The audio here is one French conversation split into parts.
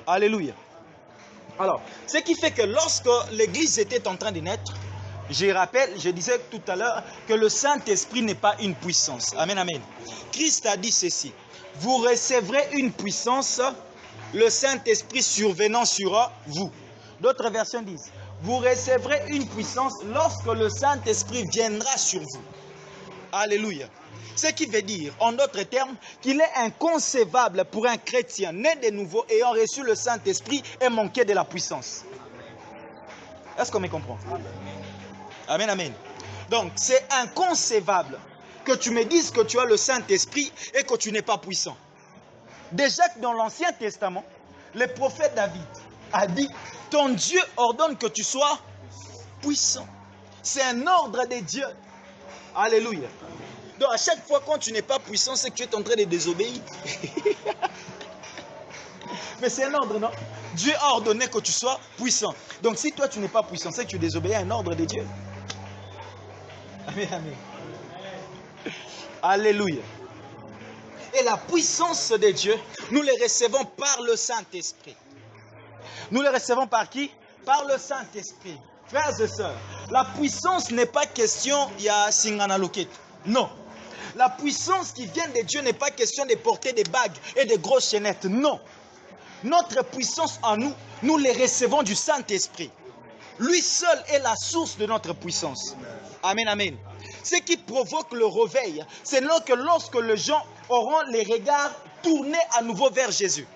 Alléluia. Alors, ce qui fait que lorsque l'église était en train de naître, je disais tout à l'heure que le Saint-Esprit n'est pas une puissance. Amen, amen. Christ a dit ceci. Vous recevrez une puissance, le Saint-Esprit survenant sur vous. D'autres versions disent, vous recevrez une puissance lorsque le Saint-Esprit viendra sur vous. Alléluia. Ce qui veut dire, en d'autres termes, qu'il est inconcevable pour un chrétien né de nouveau ayant reçu le Saint-Esprit et manquer de la puissance. Est-ce qu'on me comprend? Amen, amen. Donc, c'est inconcevable que tu me dises que tu as le Saint-Esprit et que tu n'es pas puissant. Déjà dans l'Ancien Testament, le prophète David a dit, ton Dieu ordonne que tu sois puissant. C'est un ordre de Dieu. Alléluia. Donc à chaque fois quand tu n'es pas puissant, c'est que tu es en train de désobéir. Mais c'est un ordre, non? Dieu a ordonné que tu sois puissant. Donc si toi tu n'es pas puissant, c'est que tu désobéis à un ordre de Dieu. Amen, amen. Alléluia. Et la puissance de Dieu, nous les recevons par le Saint-Esprit. Nous les recevons par qui? Par le Saint-Esprit. Frères et sœurs, la puissance n'est pas question, il y a Singana Loket. Non. La puissance qui vient de Dieu n'est pas question de porter des bagues et des grosses chaînettes. Non. Notre puissance en nous, nous les recevons du Saint-Esprit. Lui seul est la source de notre puissance. Amen, amen. Ce qui provoque le réveil, c'est que lorsque les gens auront les regards tournés à nouveau vers Jésus.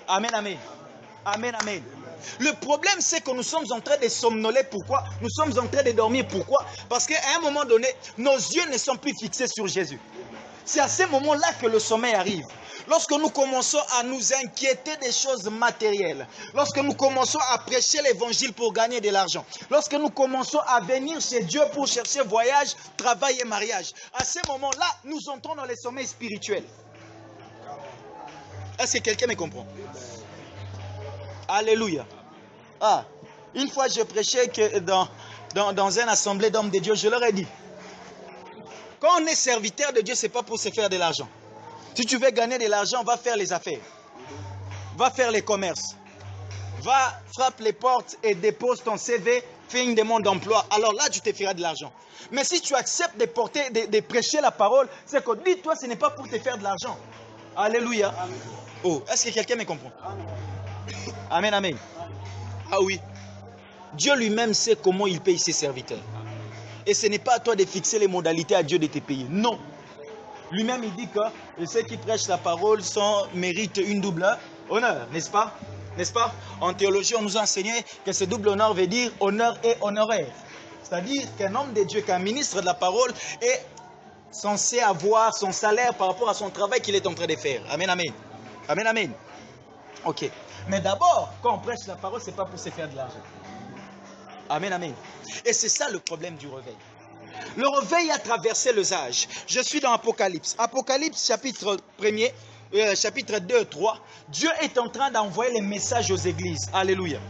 Amen, amen. Amen, amen. Le problème, c'est que nous sommes en train de somnoler. Pourquoi? Nous sommes en train de dormir. Pourquoi? Parce qu'à un moment donné, nos yeux ne sont plus fixés sur Jésus. C'est à ce moment-là que le sommeil arrive. Lorsque nous commençons à nous inquiéter des choses matérielles, lorsque nous commençons à prêcher l'évangile pour gagner de l'argent, lorsque nous commençons à venir chez Dieu pour chercher voyage, travail et mariage, à ce moment-là, nous entrons dans le sommeil spirituel. Est-ce que quelqu'un me comprend? Alléluia. Ah, une fois je prêchais que dans une assemblée d'hommes de Dieu, je leur ai dit, quand on est serviteur de Dieu, ce n'est pas pour se faire de l'argent. Si tu veux gagner de l'argent, va faire les affaires. Va faire les commerces. Va, frappe les portes et dépose ton CV, fais une demande d'emploi. Alors là, tu te feras de l'argent. Mais si tu acceptes de prêcher la parole, c'est que dis-toi, ce n'est pas pour te faire de l'argent. Alléluia. Oh, est-ce que quelqu'un me comprend? Amen, amen. Ah oui. Dieu lui-même sait comment il paye ses serviteurs. Et ce n'est pas à toi de fixer les modalités à Dieu de te payer. Non. Lui-même, il dit que ceux qui prêchent la parole méritent une double honneur, n'est-ce pas? N'est-ce pas? En théologie, on nous a enseigné que ce double honneur veut dire honneur et honoraire. C'est-à-dire qu'un homme de Dieu, qu'un ministre de la parole est censé avoir son salaire par rapport à son travail qu'il est en train de faire. Amen, amen. Amen, amen. Ok. Mais d'abord, quand on prêche la parole, ce n'est pas pour se faire de l'argent. Amen, amen. Et c'est ça le problème du réveil. Le réveil a traversé les âges. Je suis dans Apocalypse. Apocalypse chapitre 1er, chapitre 2 et 3. Dieu est en train d'envoyer les messages aux églises. Alléluia.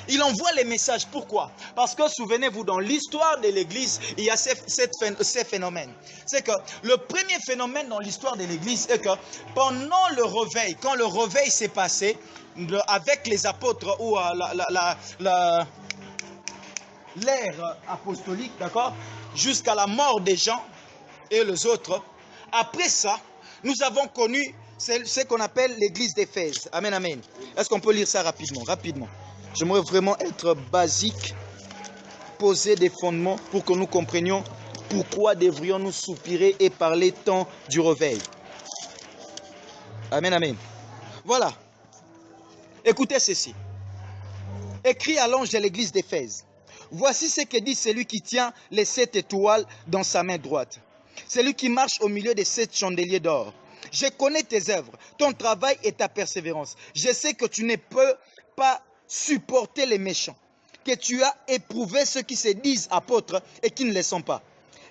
Il envoie les messages. Pourquoi? Parce que souvenez-vous, dans l'histoire de l'église, il y a ces phénomènes. C'est que le premier phénomène dans l'histoire de l'église est que pendant le réveil, quand le réveil s'est passé, avec les apôtres ou l'ère apostolique, d'accord, jusqu'à la mort des gens et les autres. Après ça, nous avons connu ce qu'on appelle l'église d'Éphèse. Amen, amen. Est-ce qu'on peut lire ça rapidement? Rapidement. J'aimerais vraiment être basique, poser des fondements pour que nous comprenions pourquoi devrions-nous soupirer et parler tant du réveil. Amen, amen. Voilà. Écoutez ceci. Écrit à l'ange de l'église d'Éphèse. Voici ce que dit celui qui tient les 7 étoiles dans sa main droite. Celui qui marche au milieu des 7 chandeliers d'or. Je connais tes œuvres, ton travail et ta persévérance. Je sais que tu ne peux pas supporter les méchants, que tu as éprouvé ceux qui se disent apôtres et qui ne le sont pas,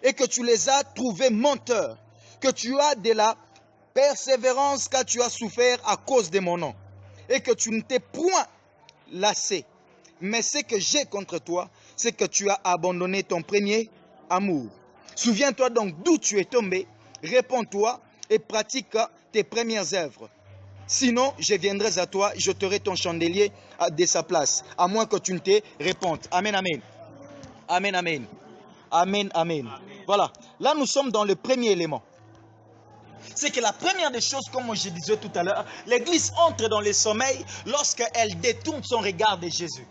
et que tu les as trouvés menteurs, que tu as de la persévérance car tu as souffert à cause de mon nom, et que tu ne t'es point lassé. Mais ce que j'ai contre toi, c'est que tu as abandonné ton premier amour. Souviens-toi donc d'où tu es tombé, réponds-toi et pratique tes premières œuvres. Sinon, je viendrai à toi, j'ôterai ton chandelier de sa place, à moins que tu ne te répondes. Amen, amen. Amen, amen. Amen, amen. Voilà. Là, nous sommes dans le premier élément. C'est que la première des choses, comme je disais tout à l'heure, l'Église entre dans le sommeil lorsqu'elle détourne son regard de Jésus.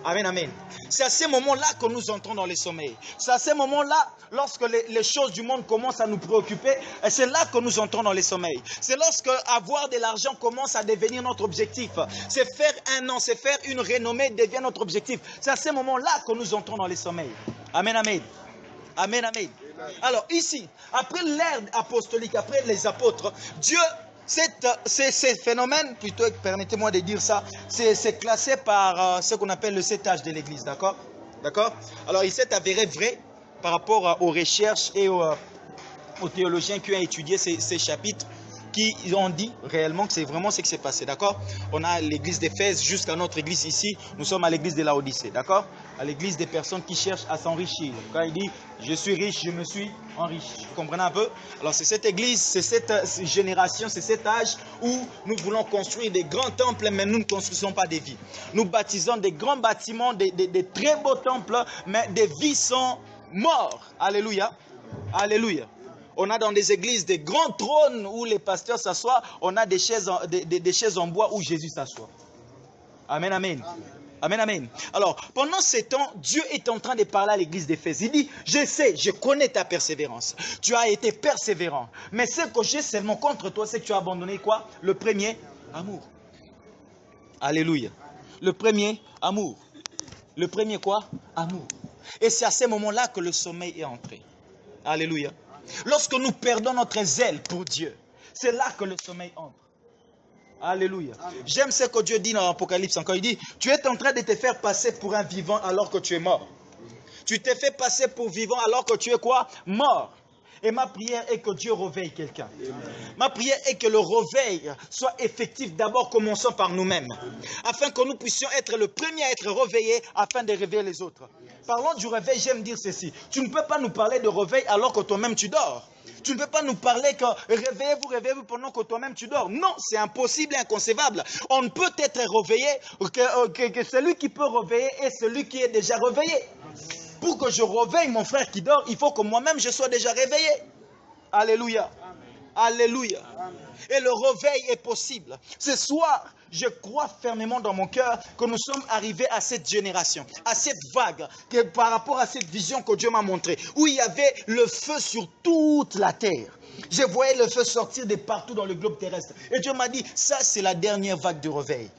Amen, amen. C'est à ce moment-là que nous entrons dans le sommeil. C'est à ce moment-là, lorsque les choses du monde commencent à nous préoccuper, c'est là que nous entrons dans le sommeil. C'est lorsque avoir de l'argent commence à devenir notre objectif. C'est faire un nom, c'est faire une renommée devient notre objectif. C'est à ce moment-là que nous entrons dans le sommeil. Amen, amen. Amen, amen. Alors ici, après l'ère apostolique, après les apôtres, Dieu... Ces phénomènes, plutôt, permettez-moi de dire ça, c'est classé par ce qu'on appelle le 7 âges de l'Église, d'accord? D'accord? Alors, il s'est avéré vrai par rapport aux recherches et aux théologiens qui ont étudié ces chapitres, qui ont dit réellement que c'est vraiment ce qui s'est passé, d'accord? On a l'église d'Éphèse jusqu'à notre église ici, nous sommes à l'église de Laodicée, d'accord? À l'église des personnes qui cherchent à s'enrichir. Quand il dit « je suis riche, je me suis enrichi », vous comprenez un peu? Alors c'est cette église, c'est cette génération, c'est cet âge où nous voulons construire des grands temples, mais nous ne construisons pas des vies. Nous bâtissons des grands bâtiments, des très beaux temples, mais des vies sont mortes. Alléluia, alléluia. On a dans des églises des grands trônes où les pasteurs s'assoient. On a des chaises en bois où Jésus s'assoit. Amen, amen. Amen, amen. Alors, pendant ces temps, Dieu est en train de parler à l'église d'Éphèse. Il dit, je sais, je connais ta persévérance. Tu as été persévérant. Mais ce que j'ai seulement contre toi, c'est que tu as abandonné quoi? Le premier amour. Alléluia. Le premier amour. Le premier quoi? Amour. Et c'est à ce moment-là que le sommeil est entré. Alléluia. Lorsque nous perdons notre zèle pour Dieu, c'est là que le sommeil entre. Alléluia. J'aime ce que Dieu dit dans l'Apocalypse encore. Il dit, tu es en train de te faire passer pour un vivant alors que tu es mort. Tu t'es fait passer pour vivant alors que tu es quoi? Mort. Et ma prière est que Dieu réveille quelqu'un. Ma prière est que le réveil soit effectif. D'abord, commençons par nous-mêmes. Afin que nous puissions être le premier à être réveillés afin de réveiller les autres. Parlons du réveil, j'aime dire ceci. Tu ne peux pas nous parler de réveil alors que toi-même tu dors. Tu ne peux pas nous parler que réveillez-vous, réveillez-vous pendant que toi-même tu dors. Non, c'est impossible et inconcevable. On ne peut être réveillé que celui qui peut réveiller est celui qui est déjà réveillé. Pour que je réveille mon frère qui dort, il faut que moi-même je sois déjà réveillé. Alléluia. Alléluia. Et le réveil est possible. Ce soir, je crois fermement dans mon cœur que nous sommes arrivés à cette génération, à cette vague, que par rapport à cette vision que Dieu m'a montrée, où il y avait le feu sur toute la terre. Je voyais le feu sortir de partout dans le globe terrestre. Et Dieu m'a dit, ça c'est la dernière vague de réveil.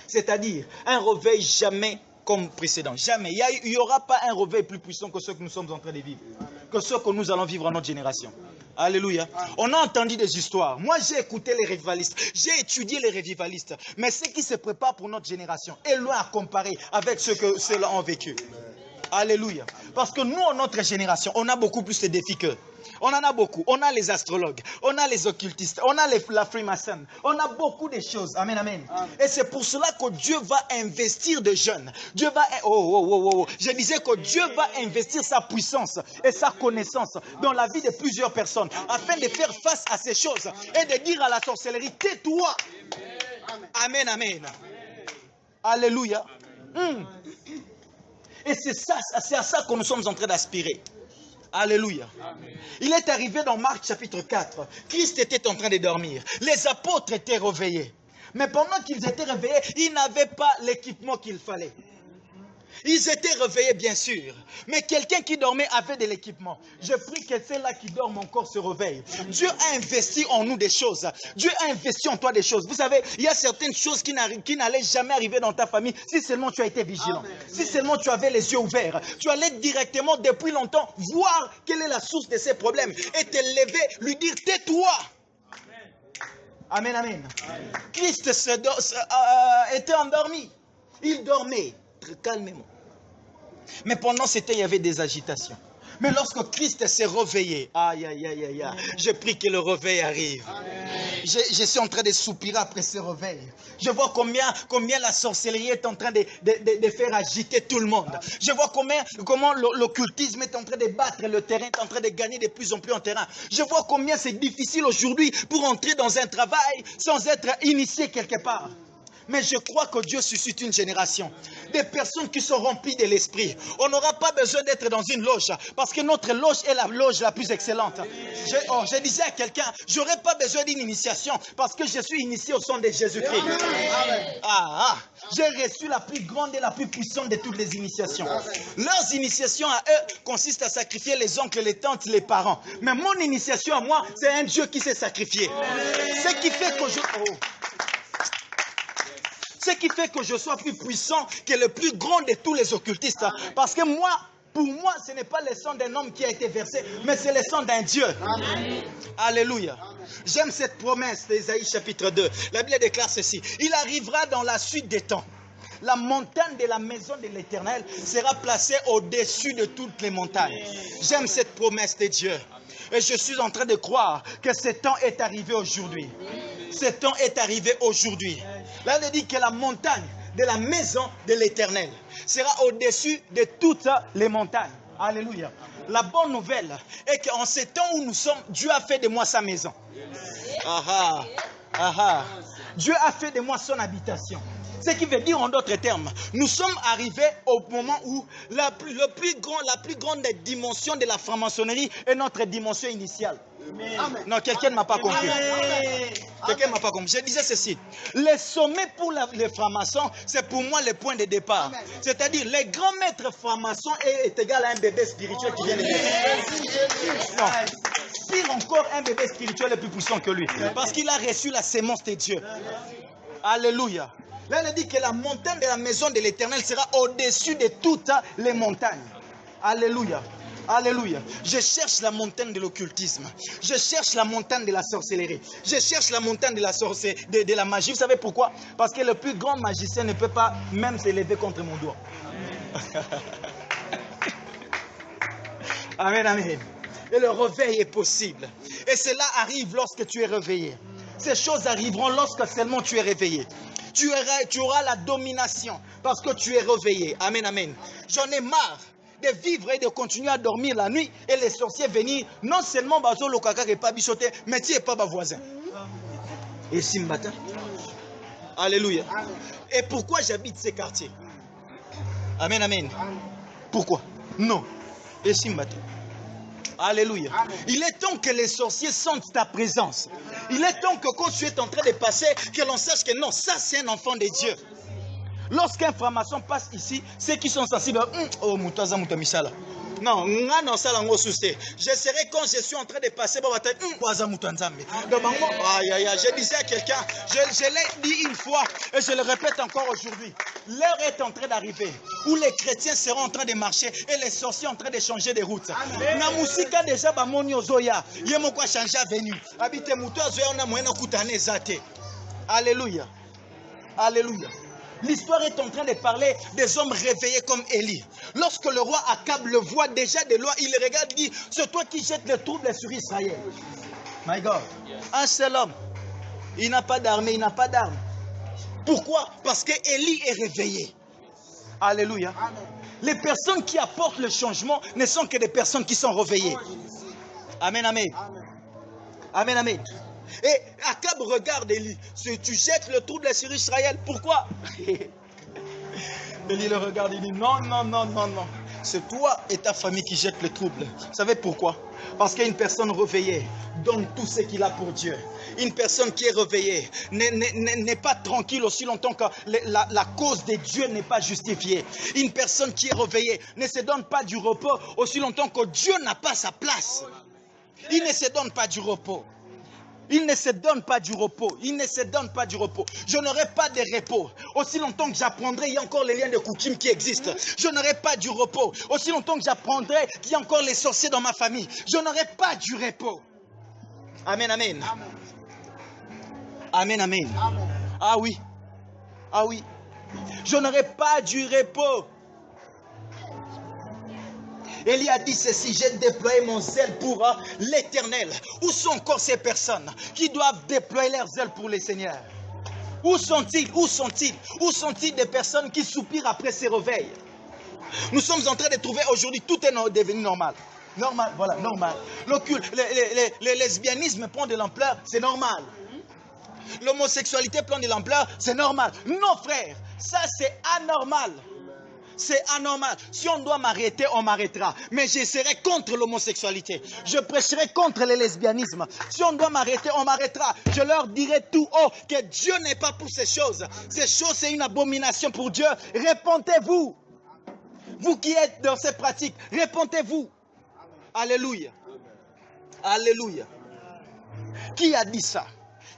C'est-à-dire, un réveil jamais comme précédent. Jamais. Il n'y aura pas un réveil plus puissant que ce que nous sommes en train de vivre, que ce que nous allons vivre à notre génération. Alléluia. On a entendu des histoires. Moi, j'ai écouté les revivalistes. J'ai étudié les revivalistes. Mais ce qui se prépare pour notre génération est loin à comparer avec ce que ceux-là ont vécu. Alléluia. Parce que nous, en notre génération, on a beaucoup plus de défis qu'eux. On en a beaucoup. On a les astrologues, on a les occultistes, on a la Freemason, on a beaucoup de choses. Amen, amen. Et c'est pour cela que Dieu va investir de jeunes. Dieu va... Je disais que Dieu va investir sa puissance et sa connaissance dans la vie de plusieurs personnes afin de faire face à ces choses et de dire à la sorcellerie, tais-toi. Amen, amen. Alléluia. Et c'est à ça que nous sommes en train d'aspirer. Alléluia. Amen. Il est arrivé dans Marc chapitre 4. Christ était en train de dormir. Les apôtres étaient réveillés. Mais pendant qu'ils étaient réveillés, ils n'avaient pas l'équipement qu'il fallait. Ils étaient réveillés bien sûr. Mais quelqu'un qui dormait avait de l'équipement. Je prie que ceux-là qui dorment encore se réveillent. Dieu a investi en nous des choses. Dieu a investi en toi des choses. Vous savez, il y a certaines choses qui n'allaient jamais arriver dans ta famille si seulement tu as été vigilant. Amen. Si seulement tu avais les yeux ouverts. Tu allais directement depuis longtemps voir quelle est la source de ces problèmes. Et te lever, lui dire tais-toi. Amen, amen. Amen. Christ était endormi. Il dormait très calmement. Mais pendant ce temps, il y avait des agitations. Mais lorsque Christ s'est réveillé, aïe, aïe, aïe, aïe, aïe, je prie que le réveil arrive. Je suis en train de soupirer après ce réveil. Je vois combien la sorcellerie est en train de faire agiter tout le monde. Je vois comment l'occultisme est en train de battre le terrain, est en train de gagner de plus en plus en terrain. Je vois combien c'est difficile aujourd'hui pour entrer dans un travail sans être initié quelque part. Mais je crois que Dieu suscite une génération, des personnes qui sont remplies de l'esprit. On n'aura pas besoin d'être dans une loge, parce que notre loge est la loge la plus excellente. Je disais à quelqu'un, je n'aurai pas besoin d'une initiation, parce que je suis initié au sang de Jésus-Christ. J'ai reçu la plus grande et la plus puissante de toutes les initiations. Leurs initiations à eux consistent à sacrifier les oncles, les tantes, les parents. Mais mon initiation à moi, c'est un Dieu qui s'est sacrifié. Ce qui fait que Ce qui fait que je sois plus puissant que le plus grand de tous les occultistes. Parce que moi, pour moi, ce n'est pas le sang d'un homme qui a été versé, mais c'est le sang d'un Dieu. Amen. Alléluia. J'aime cette promesse d'Ésaïe chapitre 2. La Bible déclare ceci. Il arrivera dans la suite des temps. La montagne de la maison de l'Éternel sera placée au-dessus de toutes les montagnes. J'aime cette promesse de Dieu. Et je suis en train de croire que ce temps est arrivé aujourd'hui. Ce temps est arrivé aujourd'hui. Là, on dit que la montagne de la maison de l'Éternel sera au-dessus de toutes les montagnes. Alléluia. La bonne nouvelle est qu'en ce temps où nous sommes, Dieu a fait de moi sa maison. Dieu a fait de moi son habitation. Ce qui veut dire en d'autres termes, nous sommes arrivés au moment où la plus grande dimension de la franc-maçonnerie est notre dimension initiale. Amen. Non, quelqu'un ne m'a pas compris. Quelqu'un ne m'a pas compris. Je disais ceci. Le sommet pour les francs-maçons, c'est pour moi le point de départ. C'est-à-dire, le grand maître franc-maçon est égal à un bébé spirituel qui vient de naître. Non. Pire encore, un bébé spirituel est plus puissant que lui. Parce qu'il a reçu la sémence de Dieu. Alléluia. Là, il dit que la montagne de la maison de l'Éternel sera au-dessus de toutes les montagnes. Alléluia. Alléluia. Je cherche la montagne de l'occultisme. Je cherche la montagne de la sorcellerie. Je cherche la montagne de la magie. Vous savez pourquoi? Parce que le plus grand magicien ne peut pas même s'élever contre mon doigt. Amen, amen. Et le réveil est possible. Et cela arrive lorsque tu es réveillé. Ces choses arriveront lorsque seulement tu es réveillé. Tu auras la domination parce que tu es réveillé. Amen, amen. J'en ai marre de vivre et de continuer à dormir la nuit et les sorciers venir, non seulement bazo le kaka et pas bichoter, mais tu n'es pas ma voisin. Et Simbata. Alléluia. Et pourquoi j'habite ces quartiers? Amen, amen. Pourquoi? Non. Et Simbata. Alléluia. Il est temps que les sorciers sentent ta présence. Il est temps que quand tu es en train de passer, que l'on sache que non, ça c'est un enfant de Dieu. Lorsqu'un franc-maçon passe ici, ceux qui sont sensibles, oh, Moutaza Moutamishala. Non, je serai quand je suis en train de passer, je disais à quelqu'un, je l'ai dit une fois et je le répète encore aujourd'hui. L'heure est en train d'arriver où les chrétiens seront en train de marcher et les sorciers en train de changer de route. Na musika déjà bamoni ozoya, yemo kwa changer avenue. Habite muto azoya on a moyen kutane zate. Alléluia. Alléluia. L'histoire est en train de parler des hommes réveillés comme Élie. Lorsque le roi Akab le voit déjà de loin, il regarde et dit, c'est toi qui jettes le trouble sur Israël. My God. Un seul homme. Il n'a pas d'armée, il n'a pas d'armes. Pourquoi? Parce que Élie est réveillé. Alléluia. Les personnes qui apportent le changement ne sont que des personnes qui sont réveillées. Amen, amen. Amen, amen. Et Akab regarde Élie. Si tu jettes le trouble sur Israël, pourquoi? Élie le regarde, il dit non, non, non, non, non. C'est toi et ta famille qui jettent le trouble. Vous savez pourquoi? Parce qu'une personne réveillée donne tout ce qu'il a pour Dieu. Une personne qui est réveillée n'est pas tranquille aussi longtemps que la cause de Dieu n'est pas justifiée. Une personne qui est réveillée ne se donne pas du repos aussi longtemps que Dieu n'a pas sa place. Il ne se donne pas du repos. Il ne se donne pas du repos. Il ne se donne pas du repos. Je n'aurai pas de repos. Aussi longtemps que j'apprendrai, il y a encore les liens de coutume qui existent. Je n'aurai pas du repos. Aussi longtemps que j'apprendrai qu'il y a encore les sorciers dans ma famille. Je n'aurai pas du repos. Amen, amen. Amen, amen. Ah oui. Ah oui. Je n'aurai pas du repos. Élie a dit ceci, j'ai déployé mon zèle pour l'Éternel. Où sont encore ces personnes qui doivent déployer leur zèle pour le Seigneur? Où sont-ils? Où sont-ils? Où sont-ils des personnes qui soupirent après ces réveils? Nous sommes en train de trouver aujourd'hui, tout est devenu normal. Normal, voilà, normal. Le lesbianisme prend de l'ampleur, c'est normal. L'homosexualité prend de l'ampleur, c'est normal. Non, frère, ça c'est anormal. C'est anormal. Si on doit m'arrêter, on m'arrêtera. Mais je serai contre l'homosexualité. Je prêcherai contre le lesbianisme. Si on doit m'arrêter, on m'arrêtera. Je leur dirai tout haut que Dieu n'est pas pour ces choses. Ces choses, c'est une abomination pour Dieu. Répentez-vous. Vous qui êtes dans ces pratiques, répentez-vous. Alléluia. Alléluia. Qui a dit ça?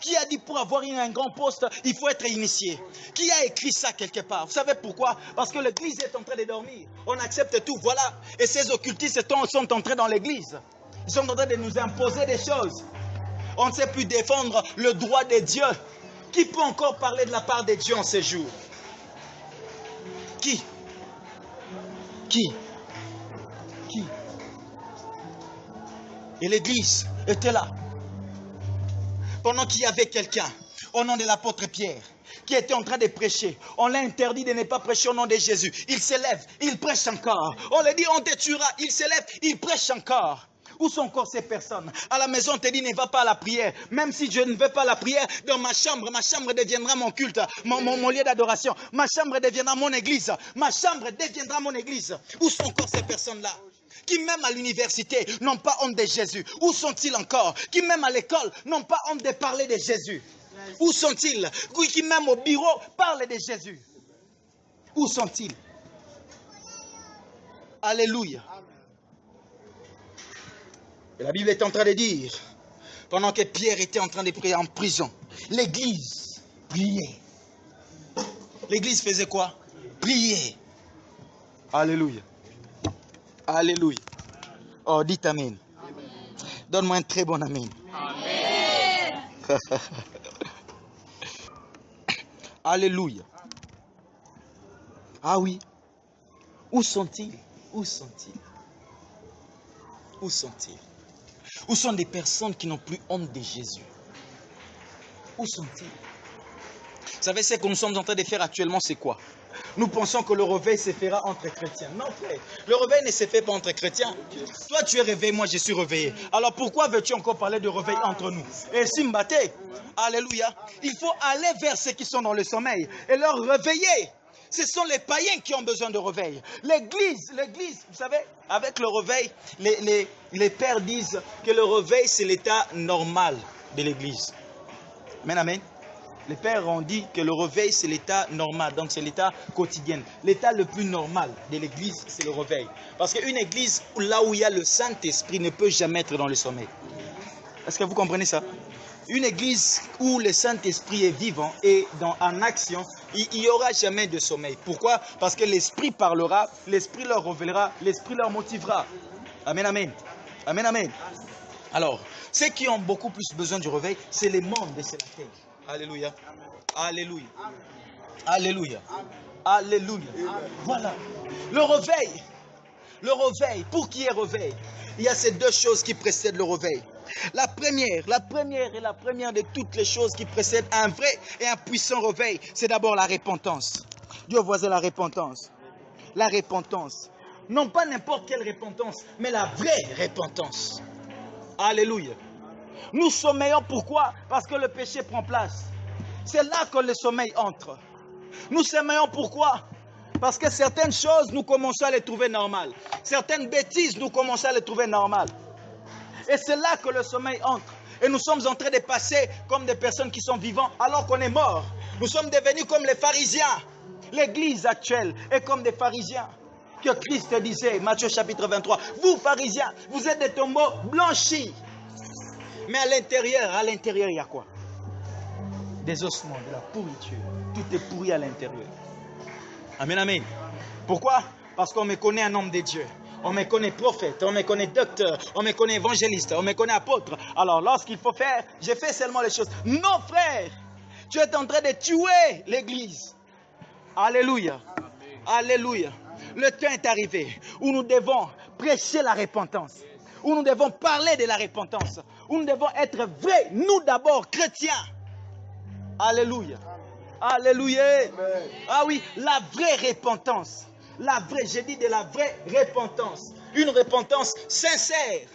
Qui a dit pour avoir un grand poste, il faut être initié? Qui a écrit ça quelque part? Vous savez pourquoi? Parce que l'église est en train de dormir. On accepte tout, voilà. Et ces occultistes sont entrés dans l'église. Ils sont en train de nous imposer des choses. On ne sait plus défendre le droit de Dieu. Qui peut encore parler de la part de Dieu en ces jours? Qui? Et l'église était là. Pendant qu'il y avait quelqu'un, au nom de l'apôtre Pierre, qui était en train de prêcher, on l'a interdit de ne pas prêcher au nom de Jésus. Il s'élève, il prêche encore. On lui dit, on te tuera. Il s'élève, il prêche encore. Où sont encore ces personnes? À la maison, on te dit, ne va pas à la prière. Même si je ne vais pas à la prière, dans ma chambre deviendra mon culte, mon lieu d'adoration. Ma chambre deviendra mon église. Ma chambre deviendra mon église. Où sont encore ces personnes-là? Qui même à l'université n'ont pas honte de Jésus. Où sont-ils encore? Qui même à l'école n'ont pas honte de parler de Jésus. Où sont-ils? Qui même au bureau parlent de Jésus. Où sont-ils? Alléluia. Et la Bible est en train de dire, pendant que Pierre était en train de prier en prison, l'église priait. L'église faisait quoi? Prier. Alléluia. Alléluia. Oh, dites Amen. Donne-moi un très bon Amen. Amen. Alléluia. Ah oui. Où sont-ils? Où sont-ils? Où sont-ils? Où sont des personnes qui n'ont plus honte de Jésus? Où sont-ils? Vous savez, ce que nous sommes en train de faire actuellement, c'est quoi? Nous pensons que le réveil se fera entre chrétiens. Non, frère. Le réveil ne se fait pas entre chrétiens. Toi, tu es réveillé, moi, je suis réveillé. Alors, pourquoi veux-tu encore parler de réveil entre nous? Et si m'batté, alléluia, il faut aller vers ceux qui sont dans le sommeil et leur réveiller. Ce sont les païens qui ont besoin de réveil. L'église, vous savez, avec le réveil, les pères disent que le réveil, c'est l'état normal de l'église. Amen, amen. Les pères ont dit que le réveil, c'est l'état normal, donc c'est l'état quotidien. L'état le plus normal de l'église, c'est le réveil. Parce qu'une église, là où il y a le Saint-Esprit, ne peut jamais être dans le sommeil. Est-ce que vous comprenez ça? Une église où le Saint-Esprit est vivant et en action, il n'y aura jamais de sommeil. Pourquoi? Parce que l'Esprit parlera, l'Esprit leur révélera, l'Esprit leur motivera. Amen, amen. Amen, amen. Alors, ceux qui ont beaucoup plus besoin du réveil, c'est les membres de cette terre. Alléluia. Alléluia. Alléluia. Alléluia. Voilà. Le réveil. Pour qui est réveil? Il y a ces deux choses qui précèdent le réveil. La première de toutes les choses qui précèdent un vrai et un puissant réveil, c'est d'abord la repentance. Dieu voisin la repentance. La repentance. Non pas n'importe quelle repentance, mais la vraie repentance. Alléluia. Nous sommeillons pourquoi? Parce que le péché prend place. C'est là que le sommeil entre. Nous sommeillons pourquoi? Parce que certaines choses, nous commençons à les trouver normales. Certaines bêtises, nous commençons à les trouver normales. Et c'est là que le sommeil entre. Et nous sommes en train de passer comme des personnes qui sont vivantes alors qu'on est mort. Nous sommes devenus comme les pharisiens. L'église actuelle est comme des pharisiens. Que Christ disait, Matthieu chapitre 23, vous pharisiens, vous êtes des tombeaux blanchis. Mais à l'intérieur, il y a quoi? Des ossements, de la pourriture. Tout est pourri à l'intérieur. Amen, amen. Pourquoi? Parce qu'on me connaît un homme de Dieu. On me connaît prophète, on me connaît docteur, on me connaît évangéliste, on me connaît apôtre. Alors lorsqu'il faut faire, je fais seulement les choses. Non, frère, tu es en train de tuer l'église. Alléluia. Alléluia. Le temps est arrivé où nous devons prêcher la repentance, où nous devons parler de la repentance, où nous devons être vrais, nous d'abord, chrétiens. Alléluia. Alléluia. Amen. Ah oui, la vraie repentance. La vraie, j'ai dit de la vraie repentance. Une repentance sincère.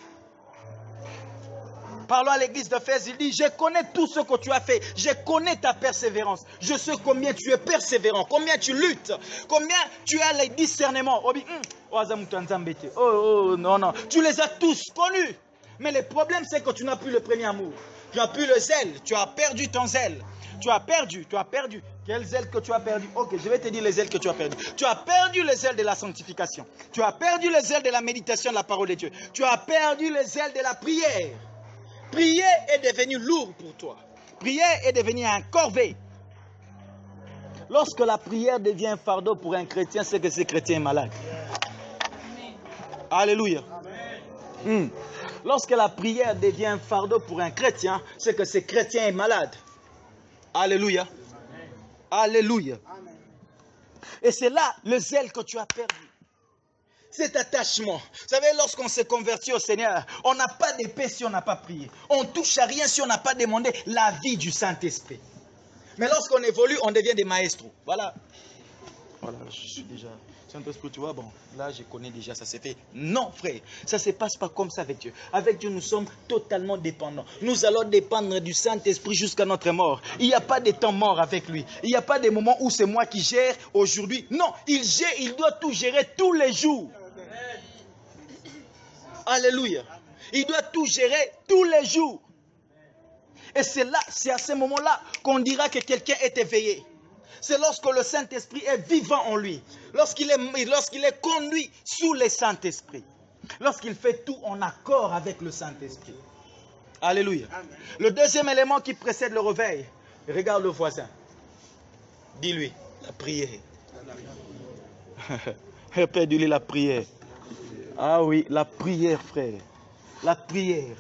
Parlons à l'église d'Éphèse, il dit, je connais tout ce que tu as fait, je connais ta persévérance, je sais combien tu es persévérant, combien tu luttes, combien tu as les discernements. Non, non, tu les as tous connus. Mais le problème, c'est que tu n'as plus le premier amour. Tu n'as plus le zèle, tu as perdu ton zèle. Tu as perdu. Quel zèle que tu as perdu? Ok, je vais te dire les zèles que tu as perdu. Tu as perdu le zèle de la sanctification. Tu as perdu le zèle de la méditation de la parole de Dieu. Tu as perdu le zèle de la prière. Prier est devenu lourd pour toi. Prier est devenu un corvée. Lorsque la prière devient un fardeau pour un chrétien, c'est que ce chrétien est malade. Amen. Alléluia. Amen. Lorsque la prière devient un fardeau pour un chrétien, c'est que ce chrétien est malade. Alléluia. Amen. Alléluia. Amen. Et c'est là le zèle que tu as perdu. Cet attachement. Vous savez, lorsqu'on s'est converti au Seigneur, on n'a pas de paix si on n'a pas prié. On ne touche à rien si on n'a pas demandé la vie du Saint-Esprit. Mais lorsqu'on évolue, on devient des maestros. Voilà. Voilà, je suis déjà... Saint-Esprit, tu vois, bon, là, je connais déjà, ça s'est fait. Non, frère, ça ne se passe pas comme ça avec Dieu. Avec Dieu, nous sommes totalement dépendants. Nous allons dépendre du Saint-Esprit jusqu'à notre mort. Il n'y a pas de temps mort avec lui. Il n'y a pas de moment où c'est moi qui gère aujourd'hui. Non, il gère, il doit tout gérer tous les jours. Alléluia. Il doit tout gérer tous les jours. Et c'est là, c'est à ce moment-là qu'on dira que quelqu'un est éveillé. C'est lorsque le Saint-Esprit est vivant en lui. Lorsqu'il est conduit sous le Saint-Esprit. Lorsqu'il fait tout en accord avec le Saint-Esprit. Alléluia. Amen. Le deuxième élément qui précède le réveil. Regarde le voisin. Dis-lui, la prière. Répète-lui la prière. Ah oui, la prière, frère. La prière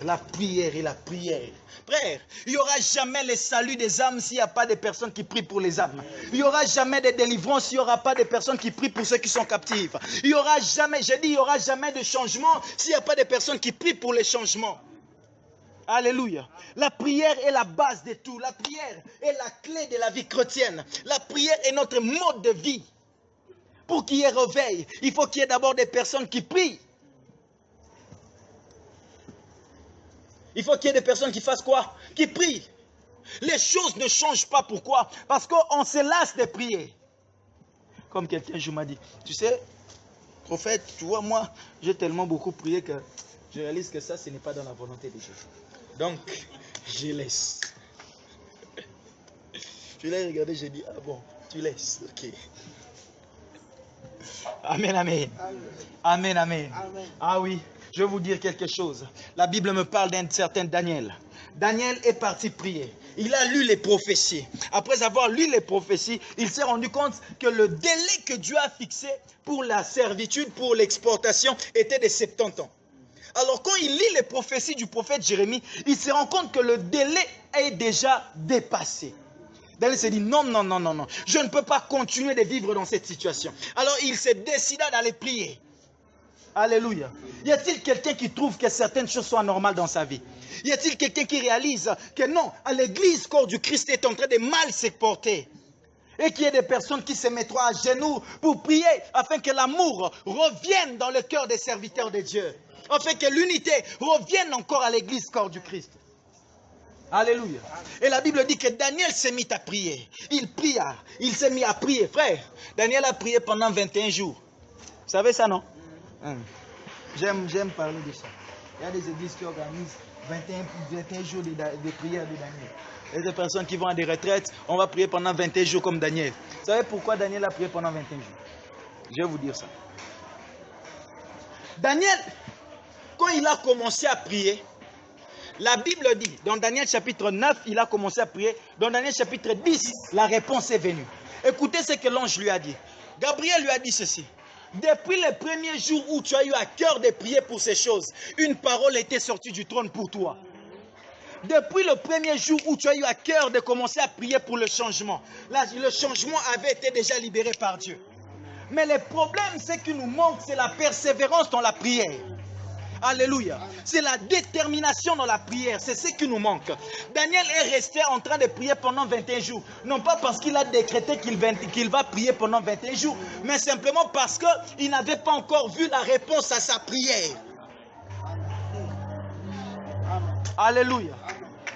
et la prière. Frère, il n'y aura jamais le salut des âmes s'il n'y a pas de personnes qui prient pour les âmes. Il n'y aura jamais de délivrance s'il n'y aura pas de personnes qui prient pour ceux qui sont captifs. Il n'y aura jamais, j'ai dit, il n'y aura jamais de changement s'il n'y a pas de personnes qui prient pour les changements. Alléluia. La prière est la base de tout. La prière est la clé de la vie chrétienne. La prière est notre mode de vie. Pour qu'il y ait réveil, il faut qu'il y ait d'abord des personnes qui prient. Il faut qu'il y ait des personnes qui fassent quoi? Qui prient. Les choses ne changent pas. Pourquoi? Parce qu'on se lasse de prier. Comme quelqu'un m'a dit, tu sais, prophète, tu vois, moi, j'ai tellement beaucoup prié que je réalise que ça, ce n'est pas dans la volonté de Dieu. Donc, je laisse. Je l'ai regardé, j'ai dit, ah bon, tu laisses, ok. Amen, amen. Amen, amen. Amen. Ah oui. Je vais vous dire quelque chose. La Bible me parle d'un certain Daniel. Daniel est parti prier. Il a lu les prophéties. Après avoir lu les prophéties, il s'est rendu compte que le délai que Dieu a fixé pour la servitude, pour l'exportation, était de 70 ans. Alors quand il lit les prophéties du prophète Jérémie, il se rend compte que le délai est déjà dépassé. Daniel s'est dit non, non, non, non, non. Je ne peux pas continuer de vivre dans cette situation. Alors il se décida d'aller prier. Alléluia. Y a-t-il quelqu'un qui trouve que certaines choses sont anormales dans sa vie? Y a-t-il quelqu'un qui réalise que non, à l'église, corps du Christ est en train de mal se porter? Et qu'il y ait des personnes qui se mettront à genoux pour prier afin que l'amour revienne dans le cœur des serviteurs de Dieu. Afin que l'unité revienne encore à l'église, corps du Christ. Alléluia. Et la Bible dit que Daniel s'est mis à prier. Il pria. Il s'est mis à prier. Frère, Daniel a prié pendant 21 jours. Vous savez ça, non? J'aime parler de ça. Il y a des églises qui organisent 21 jours de prière de Daniel. Il y a des personnes qui vont à des retraites, on va prier pendant 21 jours comme Daniel. Vous savez pourquoi Daniel a prié pendant 21 jours? Je vais vous dire ça. Daniel, quand il a commencé à prier, la Bible dit, dans Daniel chapitre 9, il a commencé à prier. Dans Daniel chapitre 10, la réponse est venue. Écoutez ce que l'ange lui a dit. Gabriel lui a dit ceci. Depuis le premier jour où tu as eu à cœur de prier pour ces choses, une parole était sortie du trône pour toi. Depuis le premier jour où tu as eu à cœur de commencer à prier pour le changement, là, le changement avait été déjà libéré par Dieu. Mais le problème, c'est qu'il nous manque, c'est la persévérance dans la prière. Alléluia. C'est la détermination dans la prière. C'est ce qui nous manque. Daniel est resté en train de prier pendant 21 jours. Non pas parce qu'il a décrété qu'il va prier pendant 21 jours, mais simplement parce qu'il n'avait pas encore vu la réponse à sa prière. Alléluia.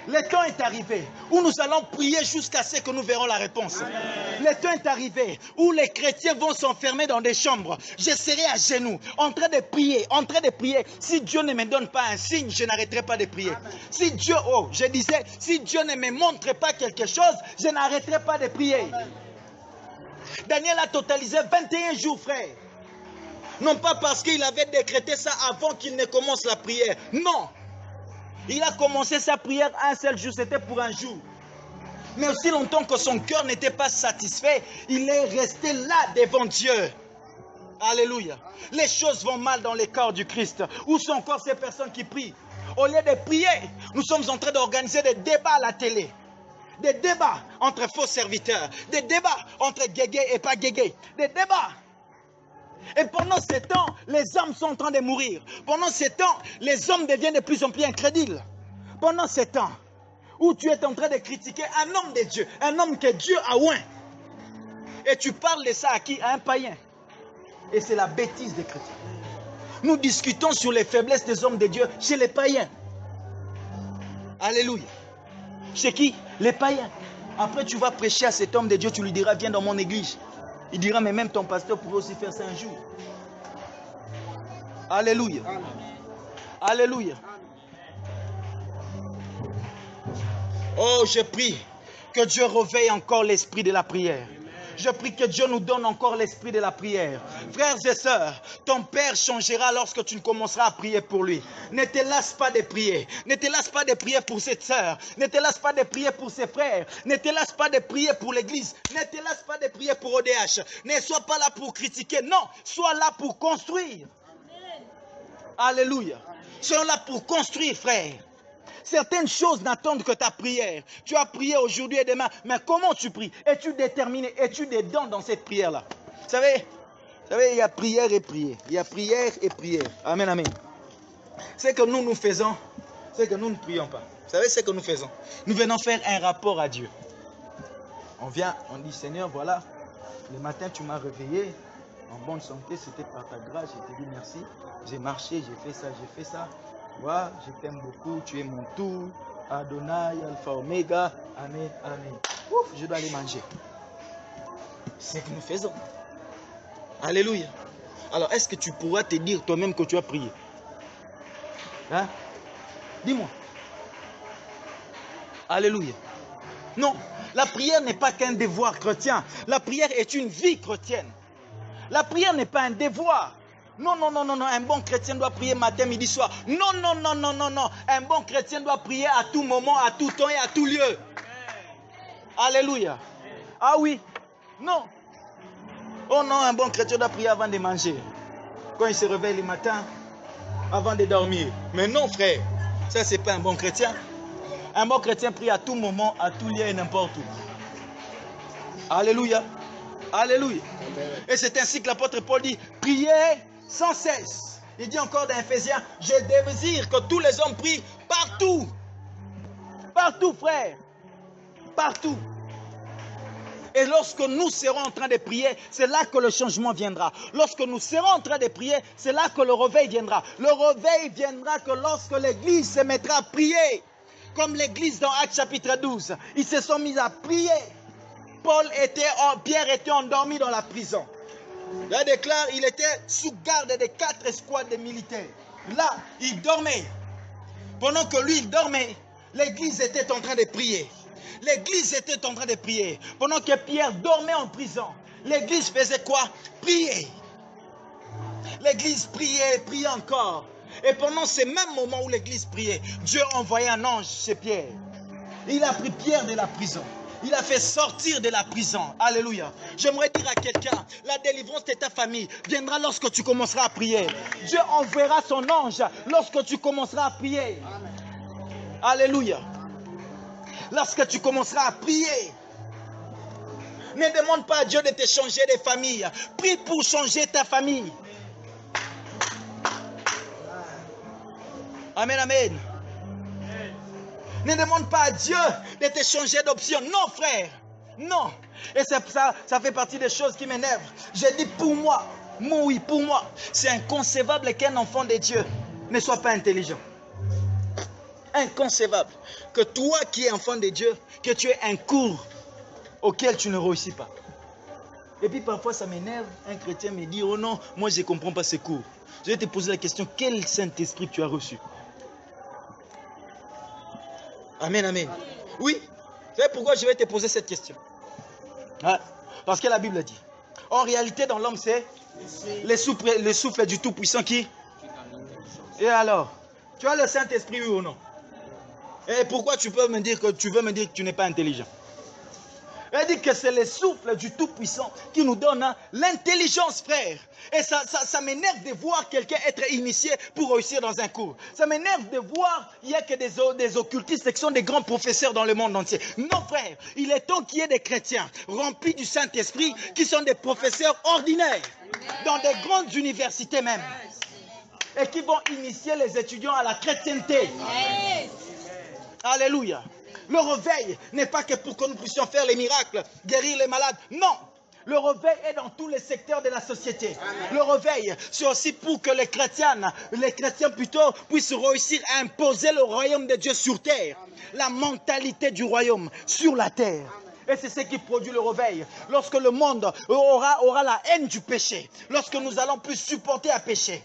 Le temps est arrivé où nous allons prier jusqu'à ce que nous verrons la réponse. Le temps est arrivé où les chrétiens vont s'enfermer dans des chambres. Je serai à genoux, en train de prier, en train de prier. Si Dieu ne me donne pas un signe, je n'arrêterai pas de prier. Si Dieu, je disais, si Dieu ne me montre pas quelque chose, je n'arrêterai pas de prier. Daniel a totalisé 21 jours, frère. Non pas parce qu'il avait décrété ça avant qu'il ne commence la prière. Non. Il a commencé sa prière un seul jour, c'était pour un jour. Mais aussi longtemps que son cœur n'était pas satisfait, il est resté là devant Dieu. Alléluia. Les choses vont mal dans les corps du Christ. Où sont encore ces personnes qui prient? Au lieu de prier, nous sommes en train d'organiser des débats à la télé. Des débats entre faux serviteurs. Des débats entre guégué et pas guégué. Des débats. Et pendant ce temps, les âmes sont en train de mourir. Pendant ce temps, les hommes deviennent de plus en plus incrédules. Pendant ce temps où tu es en train de critiquer un homme de Dieu, un homme que Dieu a oint, et tu parles de ça à qui? À un païen. Et c'est la bêtise des chrétiens. Nous discutons sur les faiblesses des hommes de Dieu chez les païens. Alléluia. Chez qui? Les païens. Après, tu vas prêcher à cet homme de Dieu, tu lui diras, viens dans mon église. Il dira, mais même ton pasteur pourrait aussi faire ça un jour. Alléluia. Alléluia. Oh, je prie que Dieu réveille encore l'esprit de la prière. Je prie que Dieu nous donne encore l'esprit de la prière. Frères et sœurs, ton Père changera lorsque tu commenceras à prier pour lui. Ne te lasse pas de prier. Ne te lasse pas de prier pour cette sœur. Ne te lasse pas de prier pour ses frères. Ne te lasse pas de prier pour l'église. Ne te lasse pas de prier pour ODH. Ne sois pas là pour critiquer. Non, sois là pour construire. Alléluia. Sois là pour construire, frère. Certaines choses n'attendent que ta prière. Tu as prié aujourd'hui et demain, mais comment tu pries? Es-tu déterminé? Es-tu dedans dans cette prière-là? Vous savez, il y a prière et prière. Il y a prière et prière. Amen, amen. C'est que nous faisons, c'est que nous ne prions pas. Vous savez ce que nous faisons? Nous venons faire un rapport à Dieu. On vient, on dit, Seigneur, voilà, le matin tu m'as réveillé en bonne santé, c'était par ta grâce, je te dis merci. J'ai marché, j'ai fait ça. Ouais, je t'aime beaucoup, tu es mon tout. Adonai, Alpha, Omega. Amen, amen. Ouf, je dois aller manger. C'est ce que nous faisons. Alléluia. Alors, est-ce que tu pourras te dire toi-même que tu as prié? Hein? Dis-moi. Alléluia. Non, la prière n'est pas qu'un devoir chrétien. La prière est une vie chrétienne. La prière n'est pas un devoir. Non, non, non, non, non, un bon chrétien doit prier matin, midi, soir. Non, non, non, non, non, non. Un bon chrétien doit prier à tout moment, à tout temps et à tout lieu. Alléluia. Ah oui. Non. Oh non, un bon chrétien doit prier avant de manger. Quand il se réveille le matin, avant de dormir. Mais non, frère. Ça, c'est pas un bon chrétien. Un bon chrétien prie à tout moment, à tout lieu et n'importe où. Alléluia. Alléluia. Et c'est ainsi que l'apôtre Paul dit, priez sans cesse. Il dit encore dans Ephésiens, je désire que tous les hommes prient partout. Partout, frère. Partout. Et lorsque nous serons en train de prier, c'est là que le changement viendra. Lorsque nous serons en train de prier, c'est là que le réveil viendra. Le réveil viendra que lorsque l'église se mettra à prier. Comme l'église dans Actes chapitre 12. Ils se sont mis à prier. Pierre était endormi dans la prison. Là, déclare, il était sous garde de 4 escouades de militaires. Là, il dormait. Pendant que lui, il dormait, l'église était en train de prier. L'église était en train de prier. Pendant que Pierre dormait en prison, l'église faisait quoi? Prier. L'église priait, priait encore. Et pendant ce même moment où l'église priait, Dieu envoyait un ange chez Pierre. Il a pris Pierre de la prison. Il a fait sortir de la prison. Alléluia. J'aimerais dire à quelqu'un, la délivrance de ta famille viendra lorsque tu commenceras à prier. Dieu enverra son ange lorsque tu commenceras à prier. Alléluia. Lorsque tu commenceras à prier. Ne demande pas à Dieu de te changer de famille. Prie pour changer ta famille. Amen, amen. Ne demande pas à Dieu de te changer d'option. Non, frère. Non. Et ça fait partie des choses qui m'énervent. J'ai dit pour moi, oui, pour moi, c'est inconcevable qu'un enfant de Dieu ne soit pas intelligent. Inconcevable. Que toi qui es enfant de Dieu, que tu aies un cours auquel tu ne réussis pas. Et puis parfois ça m'énerve, un chrétien me dit, oh non, moi je ne comprends pas ces cours. Je vais te poser la question, quel Saint-Esprit tu as reçu? Amen, amen. Oui, vous savez pourquoi je vais te poser cette question? Parce que la Bible dit, en réalité dans l'homme c'est le souffle du Tout-Puissant qui... Et alors, tu as le Saint-Esprit, oui ou non? Et pourquoi tu veux me dire que tu n'es pas intelligent? Elle dit que c'est le souffle du Tout-Puissant qui nous donne l'intelligence, frère. Et ça m'énerve de voir quelqu'un être initié pour réussir dans un cours. Ça m'énerve de voir, il n'y a que des occultistes qui sont des grands professeurs dans le monde entier. Non, frère, il est temps qu'il y ait des chrétiens remplis du Saint-Esprit qui sont des professeurs ordinaires, dans des grandes universités même, et qui vont initier les étudiants à la chrétienté. Alléluia. Le réveil n'est pas que pour que nous puissions faire les miracles, guérir les malades. Non. Le réveil est dans tous les secteurs de la société. Amen. Le réveil, c'est aussi pour que les chrétiens plutôt, puissent réussir à imposer le royaume de Dieu sur terre. Amen. La mentalité du royaume sur la terre. Amen. Et c'est ce qui produit le réveil. Lorsque le monde aura la haine du péché. Lorsque nous allons plus supporter à pécher.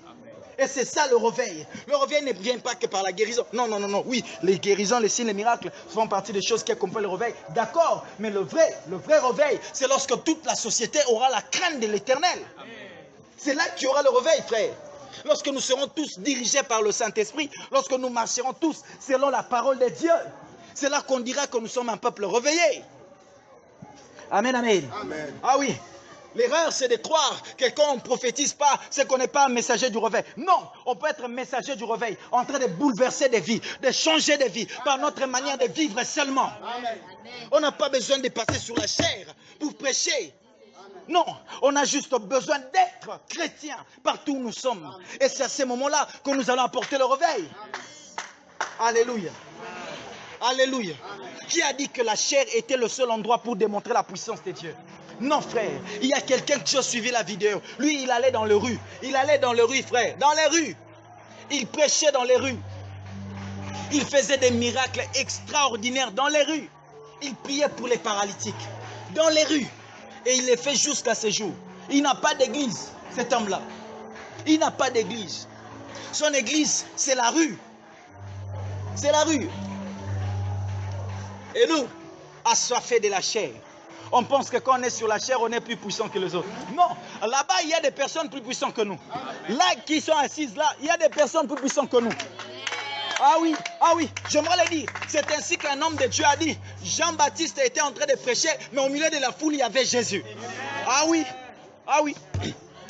Et c'est ça le réveil. Le réveil ne vient pas que par la guérison. Non, non, non, non. Oui, les guérisons, les signes, les miracles font partie des choses qui accompagnent le réveil. D'accord, mais le vrai réveil, c'est lorsque toute la société aura la crainte de l'Éternel. C'est là qu'il y aura le réveil, frère. Lorsque nous serons tous dirigés par le Saint-Esprit, lorsque nous marcherons tous selon la parole de Dieu, c'est là qu'on dira que nous sommes un peuple réveillé. Amen, amen. Amen. Ah oui. L'erreur, c'est de croire que quand on ne prophétise pas, c'est qu'on n'est pas un messager du réveil. Non, on peut être un messager du réveil, en train de bouleverser des vies, de changer des vies, par notre manière de vivre seulement. Amen. On n'a pas besoin de passer sur la chair pour prêcher. Non, on a juste besoin d'être chrétien partout où nous sommes. Et c'est à ce moment-là que nous allons apporter le réveil. Alléluia. Alléluia. Qui a dit que la chair était le seul endroit pour démontrer la puissance de Dieu? Non, frère. Il y a quelqu'un qui a suivi la vidéo. Lui, il allait dans les rues. Il allait dans les rues, frère. Dans les rues. Il prêchait dans les rues. Il faisait des miracles extraordinaires dans les rues. Il priait pour les paralytiques. Dans les rues. Et il les fait jusqu'à ce jour. Il n'a pas d'église, cet homme-là. Il n'a pas d'église. Son église, c'est la rue. C'est la rue. Et nous, assoiffés de la chair, on pense que quand on est sur la chair, on est plus puissant que les autres. Non, là-bas, il y a des personnes plus puissantes que nous. Là, qui sont assises là, il y a des personnes plus puissantes que nous. Ah oui, j'aimerais le dire. C'est ainsi qu'un homme de Dieu a dit. Jean-Baptiste était en train de prêcher, mais au milieu de la foule, il y avait Jésus. Ah oui.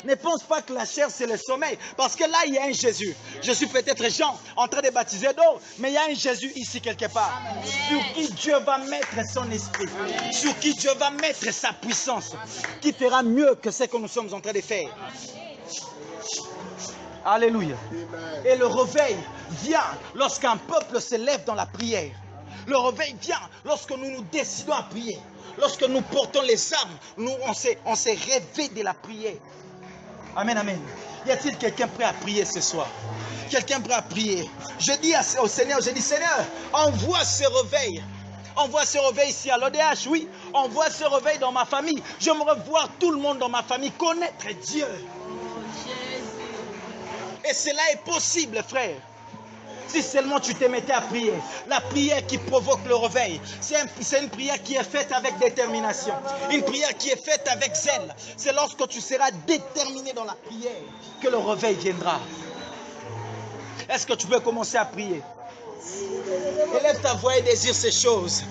Ne pense pas que la chair, c'est le sommeil. Parce que là, il y a un Jésus. Je suis peut-être Jean, en train de baptiser d'eau. Mais il y a un Jésus ici quelque part. Sur qui Dieu va mettre son esprit. Sur qui Dieu va mettre sa puissance. Qui fera mieux que ce que nous sommes en train de faire. Alléluia. Et le réveil vient lorsqu'un peuple se lève dans la prière. Le réveil vient lorsque nous nous décidons à prier. Lorsque nous portons les armes, on s'est rêvé de la prière. Amen, amen. Y a-t-il quelqu'un prêt à prier ce soir? Quelqu'un prêt à prier? Je dis au Seigneur, Seigneur, envoie ce réveil. Envoie ce réveil ici à l'ODH, oui. Envoie ce réveil dans ma famille. J'aimerais voir tout le monde dans ma famille connaître Dieu. Et cela est possible, frère. Si seulement tu te mettais à prier. La prière qui provoque le réveil. C'est une prière qui est faite avec détermination. Une prière qui est faite avec zèle. C'est lorsque tu seras déterminé dans la prière que le réveil viendra. Est-ce que tu peux commencer à prier? Élève ta voix et désire ces choses.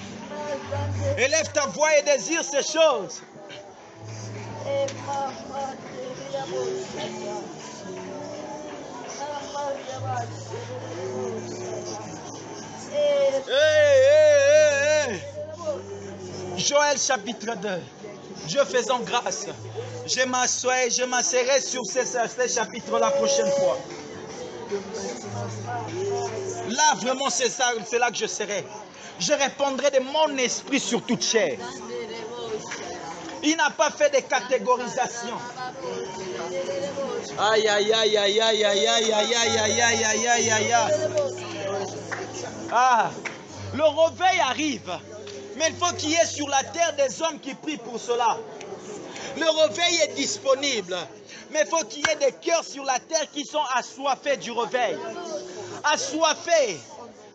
Élève ta voix et désire ces choses. Hey. Joël chapitre 2. Dieu faisant grâce, je m'asserai sur ces chapitres la prochaine fois. Là, vraiment, c'est là que je serai. Je répondrai de mon esprit sur toute chair. Il n'a pas fait de catégorisation. Aïe, aïe, aïe, aïe, aïe, aïe, aïe, aïe, aïe, aïe, aïe, aïe, aïe, aïe, aïe. Ah, le réveil arrive. Mais il faut qu'il y ait sur la terre des hommes qui prient pour cela. Le réveil est disponible. Mais il faut qu'il y ait des cœurs sur la terre qui sont assoiffés du réveil. Assoiffés.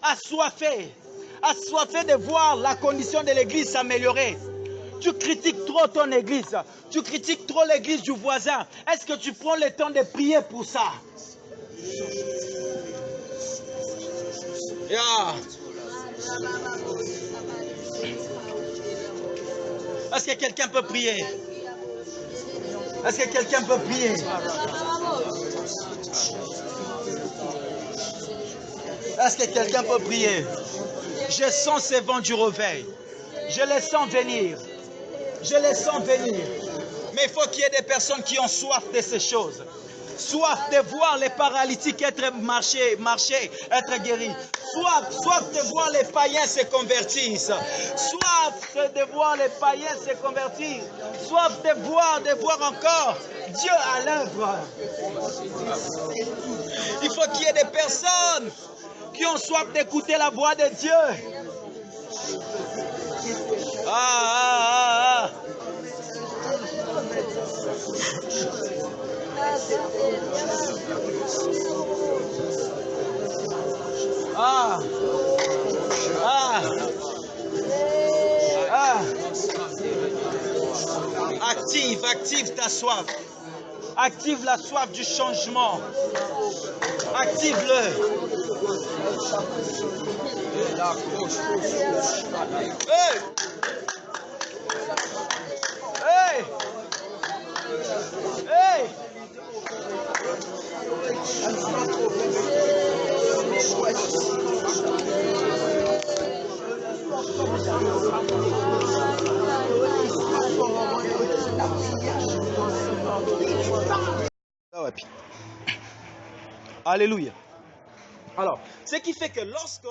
Assoiffés. Assoiffés de voir la condition de l'église s'améliorer. Tu critiques trop ton église. Tu critiques trop l'église du voisin. Est-ce que tu prends le temps de prier pour ça? Yeah. Est-ce que quelqu'un peut prier? Est-ce que quelqu'un peut prier? Est-ce que quelqu'un peut prier? Je sens ces vents du réveil. Je les sens venir. Je les sens venir. Mais il faut qu'il y ait des personnes qui ont soif de ces choses. Soif de voir les paralytiques être marcher, être guéris. Soif de voir les païens se convertir. Soif de voir les païens se convertir. Soif de voir encore Dieu à l'œuvre. Il faut qu'il y ait des personnes qui ont soif d'écouter la voix de Dieu. Ah. Active ta soif. Active la soif du changement. Active-le. Hey! Hey! Hey! Alléluia. Alors, ce qui fait que lorsque